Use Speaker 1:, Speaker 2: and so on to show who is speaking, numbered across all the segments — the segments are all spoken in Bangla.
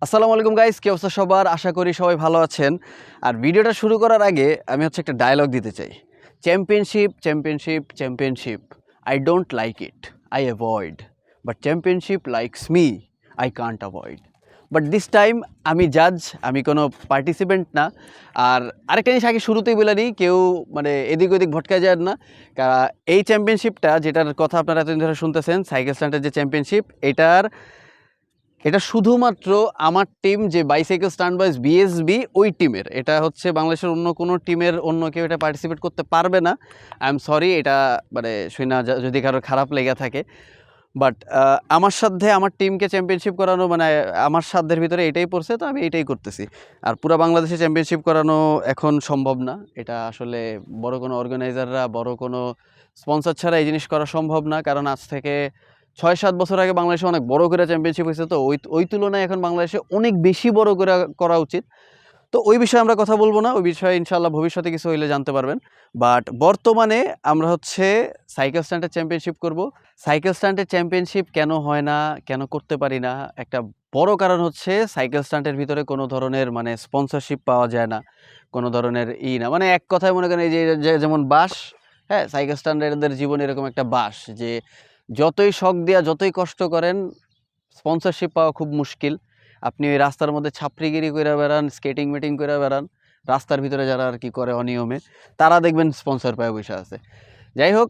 Speaker 1: আসসালামু আলাইকুম গাইস, কি অবস্থা সবার? আশা করি সবাই ভালো আছেন। আর ভিডিওটা শুরু করার আগে আমি একটা ডায়লগ দিতে চাই। Championship, championship, championship. I don't like it, I avoid. But championship likes me, I can't avoid. But this time আমি জাজ, আমি কোনো পার্টিসিপেন্ট না। আর আরেকটা জিনিস আগে শুরুতেই বলে নিই, কেউ এদিক ওদিক ভটকা যায় না। এই চ্যাম্পিয়নশিপটা, যেটার কথা আপনারা এতদিন ধরে শুনতেছেন, সাইকেল স্ট্যান্ডের যে চ্যাম্পিয়নশিপ, এটা শুধুমাত্র আমার টিম যে বাইসাইকেল স্টান্ট বয়েজ বিএসবি, ওই টিমের। এটা হচ্ছে বাংলাদেশের অন্য কোনো টিমের অন্য কেউ এটা পার্টিসিপেট করতে পারবে না। আই এম সরি, এটা শুনে যদি কারোর খারাপ লেগে থাকে। বাট আমার সাধ্যে আমার টিমকে চ্যাম্পিয়নশিপ করানো, আমার সাধ্যের ভিতরে এটাই পড়ছে, তো আমি এটাই করতেছি। আর পুরো বাংলাদেশে চ্যাম্পিয়নশিপ করানো এখন সম্ভব না। এটা আসলে বড় কোনো অর্গানাইজাররা, বড় কোনো স্পন্সর ছাড়া এই জিনিস করা সম্ভব না। কারণ আজ থেকে ৬-৭ বছর আগে বাংলাদেশে অনেক বড় করে চ্যাম্পিয়নশিপ হয়েছে, তো ওই তুলনায় এখন বাংলাদেশে অনেক বেশি বড় করে করা উচিত। তো ওই বিষয়ে আমরা কথা বলবো না, ওই বিষয়ে ইনশাআল্লাহ ভবিষ্যতে কিছু হইলে জানতে পারবেন। বাট বর্তমানে আমরা সাইকেল স্ট্যান্ডের চ্যাম্পিয়নশিপ করব। সাইকেল স্ট্যান্ডের চ্যাম্পিয়নশিপ কেন হয় না, কেন করতে পারি না, একটা বড় কারণ হচ্ছে সাইকেল স্ট্যান্ডের ভিতরে কোনো ধরনের স্পন্সরশিপ পাওয়া যায় না, কোনো ধরনের না, এক কথায় মনে করেন এই যে যেমন বাস, হ্যাঁ, সাইকেল স্ট্যান্ডারদের জীবন এরকম একটা বাস, যে যতই শখ দেওয়া, যতই কষ্ট করেন, স্পন্সরশিপ পাওয়া খুব মুশকিল। আপনি ওই রাস্তার মধ্যে ছাপড়িগিরি করে বেড়ান, স্কেটিং মেটিং করে বেড়ান, রাস্তার ভিতরে যারা আর কি করে অনিয়মে, তারা দেখবেন স্পন্সর পায় বসে আছে। যাই হোক,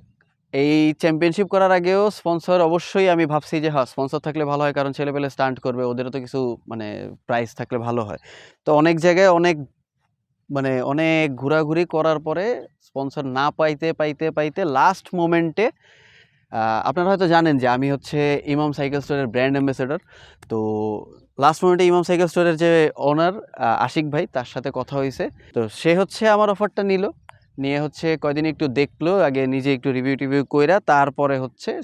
Speaker 1: এই চ্যাম্পিয়নশিপ করার আগেও স্পন্সর অবশ্যই আমি ভাবছি যে হ্যাঁ, স্পন্সর থাকলে ভালো হয়, কারণ ছেলেপেলে স্টান্ট করবে, ওদেরও তো কিছু প্রাইস থাকলে ভালো হয়। তো অনেক জায়গায় অনেক ঘোরাঘুরি করার পরে স্পন্সর না পাইতে পাইতে পাইতে লাস্ট মোমেন্টে, আপনারা হয়তো জানেন যে আমি ইমাম সাইকেল স্টোরের ব্র্যান্ড অ্যাম্বাসেডর। তো লাস্ট মোমেন্টে ইমাম সাইকেল স্টোরের যে ওনার আশিক ভাই, তার সাথে কথা হয়েছে। তো সে আমার অফারটা নিয়ে কয়দিন একটু দেখলো, আগে নিজে একটু রিভিউ টিভিউ কইরা, তারপরে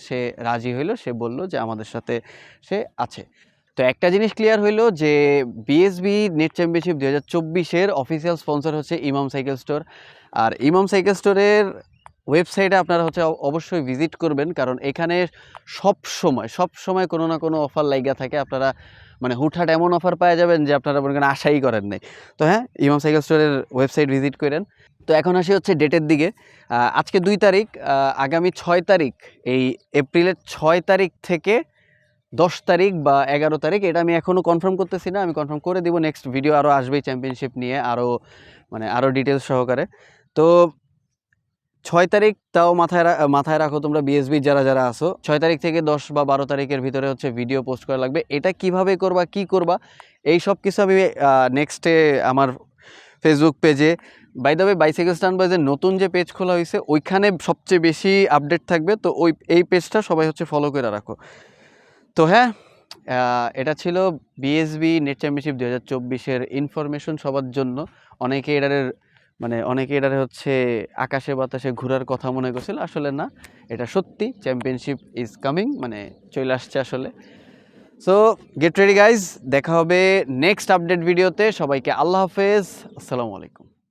Speaker 1: সে রাজি হইলো। সে বলল যে আমাদের সাথে সে আছে। তো একটা জিনিস ক্লিয়ার হইলো যে বিএসবি নেট চ্যাম্পিয়নশিপ 2024-এর official sponsor Imam cycle store. আর ইমাম সাইকেল স্টোরের ওয়েবসাইটে আপনারা অবশ্যই ভিজিট করবেন, কারণ এখানে সব সময় কোনো না কোনো অফার লাইগা থাকে। আপনারা হুটহাট এমন অফার পাওয়া যাবেন যে আপনারা মনে করেন আশাই করেন নাই। তো হ্যাঁ, ইমাম সাইকেল স্টোরের ওয়েবসাইট ভিজিট করেন। তো এখন আসি ডেটের দিকে। আজকে 2 তারিখ, আগামী 6 তারিখ, এই এপ্রিলের 6 তারিখ থেকে 10 তারিখ বা 11 তারিখ, এটা আমি এখনও কনফার্ম করতেছি না, আমি কনফার্ম করে দিব। নেক্সট ভিডিও আরও আসবে চ্যাম্পিয়নশিপ নিয়ে, আরও ডিটেলস সহকারে। তো 6 তারিখ, তাও মাথায় রাখো তোমরা, বিএসবি যারা যারা আসো, 6 তারিখ থেকে 10 বা 12 তারিখের ভিতরে ভিডিও পোস্ট করা লাগবে। এটা কিভাবে করবা, কি করবা, এই সব কিছু আমি নেক্সটে আমার ফেসবুক পেজে, by the way, bicycle stunt বয়েজের নতুন যে পেজ খোলা হয়েছে, ওইখানে সবচেয়ে বেশি আপডেট থাকবে। তো এই পেজটা সবাই ফলো করে রাখো। তো হ্যাঁ, এটা ছিল বিএসবি নেট চ্যাম্পিয়নশিপ 2024-এর ইনফরমেশন সবার জন্য। অনেকে এটারে আকাশে বাতাসে ঘোরার কথা মনে করছিল, আসলে না, এটা সত্যি। চ্যাম্পিয়নশিপ ইজ কামিং, চলে আসছে আসলে। সো গেট রেডি গাইজ, দেখা হবে নেক্সট আপডেট ভিডিওতে। সবাইকে আল্লাহ হাফেজ, আসসালামু আলাইকুম।